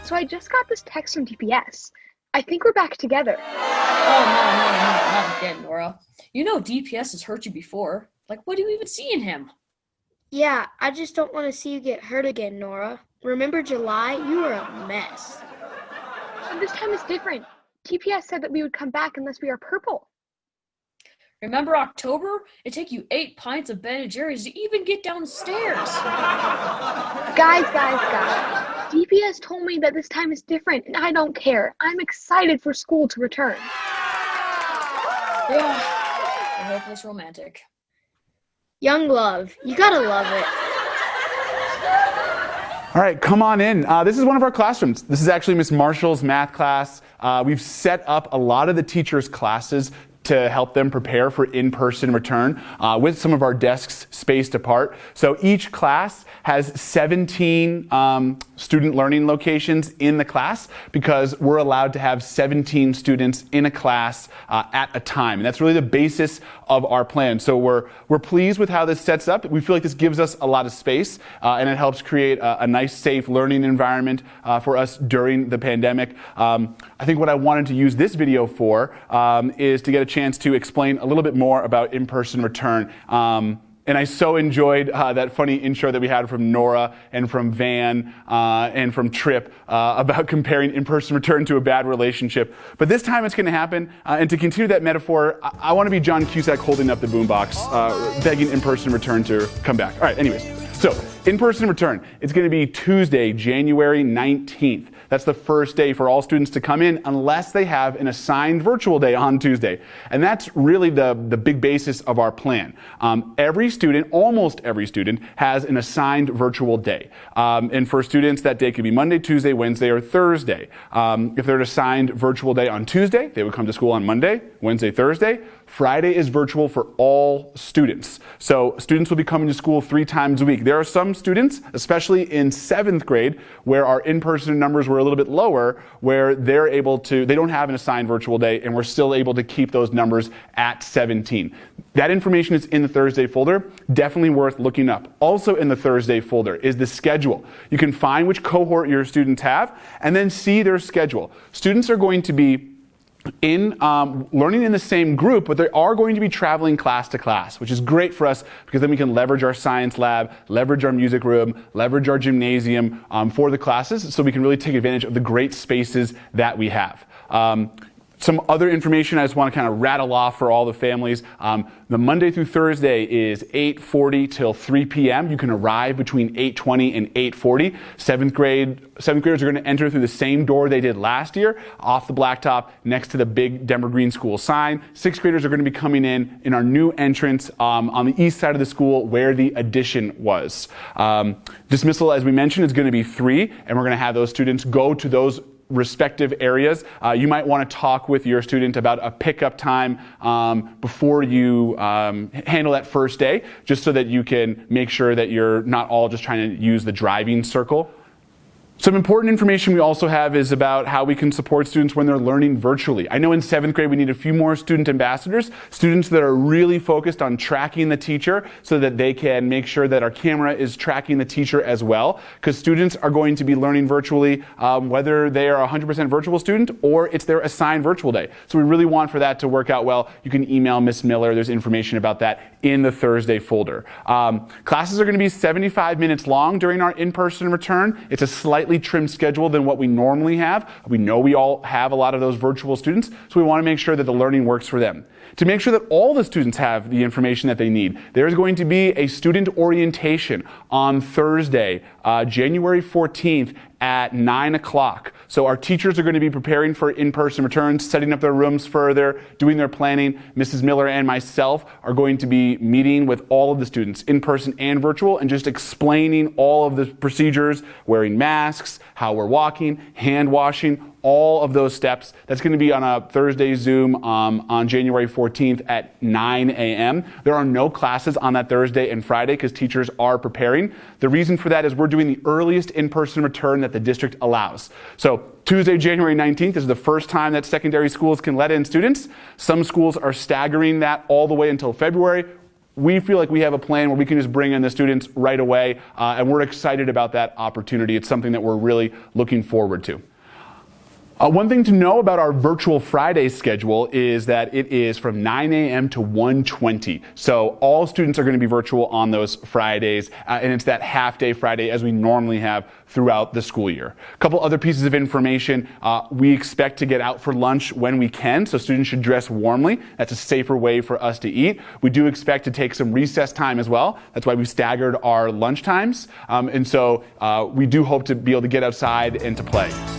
So I just got this text from DPS. I think we're back together. Oh, no, not again, Nora. You know DPS has hurt you before. Like, what do you even see in him? Yeah, I just don't want to see you get hurt again, Nora. Remember July? You were a mess. And this time is different. DPS said that we would come back unless we are purple. Remember October? It took you 8 pints of Ben & Jerry's to even get downstairs. Guys. DPS told me that this time is different, and I don't care. I'm excited for school to return. Yeah, a hopeless romantic. Young love, you gotta love it. All right, come on in. This is one of our classrooms. This is actually Miss Marshall's math class. We've set up a lot of the teachers' classes to help them prepare for in-person return with some of our desks spaced apart. So each class has 17 student learning locations in the class because we're allowed to have 17 students in a class at a time. And that's really the basis of our plan. So we're pleased with how this sets up. We feel like this gives us a lot of space and it helps create a nice, safe learning environment for us during the pandemic. I think what I wanted to use this video for is to get a chance to explain a little bit more about in-person return. And I so enjoyed that funny intro that we had from Nora and from Van and from Tripp about comparing in-person return to a bad relationship. But this time it's going to happen. And to continue that metaphor, I want to be John Cusack holding up the boombox, begging in-person return to come back. All right, anyways. So, in-person return, it's going to be Tuesday, January 19th. That's the first day for all students to come in unless they have an assigned virtual day on Tuesday. And that's really the big basis of our plan. Every student, almost every student, has an assigned virtual day. And for students, that day could be Monday, Tuesday, Wednesday, or Thursday. If they're an assigned virtual day on Tuesday, they would come to school on Monday, Wednesday, Thursday. Friday is virtual for all students. So students will be coming to school 3 times a week. There are some students, especially in 7th grade, where our in-person numbers were a little bit lower, where they don't have an assigned virtual day, and we're still able to keep those numbers at 17. That information is in the Thursday folder, definitely worth looking up. Also in the Thursday folder is the schedule. You can find which cohort your students have, and then see their schedule. Students are going to be learning in the same group, but they are going to be traveling class to class, which is great for us because then we can leverage our science lab, leverage our music room, leverage our gymnasium for the classes, so we can really take advantage of the great spaces that we have. Some other information I just want to kind of rattle off for all the families. The Monday through Thursday is 8:40 till 3 p.m. You can arrive between 8:20 and 8:40. 7th graders are going to enter through the same door they did last year, off the blacktop next to the big Denver Green School sign. 6th graders are going to be coming in our new entrance on the east side of the school where the addition was. Dismissal, as we mentioned, is going to be 3, and we're going to have those students go to those respective areas. You might want to talk with your student about a pickup time before you handle that first day, just so that you can make sure that you're not all just trying to use the driving circle. Some important information we also have is about how we can support students when they're learning virtually. I know in 7th grade we need a few more student ambassadors, students that are really focused on tracking the teacher so that they can make sure that our camera is tracking the teacher as well, because students are going to be learning virtually whether they are a 100% virtual student or it's their assigned virtual day. So we really want for that to work out well. You can email Miss Miller. There's information about that in the Thursday folder. Classes are going to be 75 minutes long during our in-person return. It's a slightly trimmed schedule than what we normally have. We know we all have a lot of those virtual students, so we want to make sure that the learning works for them. To make sure that all the students have the information that they need, there's going to be a student orientation on Thursday, January 14th at 9 o'clock. So our teachers are going to be preparing for in-person returns, setting up their rooms further, doing their planning. Mrs. Miller and myself are going to be meeting with all of the students, in person and virtual, and just explaining all of the procedures, wearing masks, how we're walking, hand washing, all of those steps. That's going to be on a Thursday Zoom on January 14th at 9 a.m. There are no classes on that Thursday and Friday because teachers are preparing. The reason for that is we're doing the earliest in-person return that the district allows. So Tuesday, January 19th is the first time that secondary schools can let in students. Some schools are staggering that all the way until February. we feel like we have a plan where we can just bring in the students right away, and we're excited about that opportunity. It's something that we're really looking forward to. One thing to know about our Virtual Friday schedule is that it is from 9 a.m. to 1:20. So all students are going to be virtual on those Fridays, and it's that half-day Friday as we normally have throughout the school year. A couple other pieces of information. We expect to get out for lunch when we can, so students should dress warmly. That's a safer way for us to eat. We do expect to take some recess time as well. That's why we staggered our lunch times. And so we do hope to be able to get outside and to play.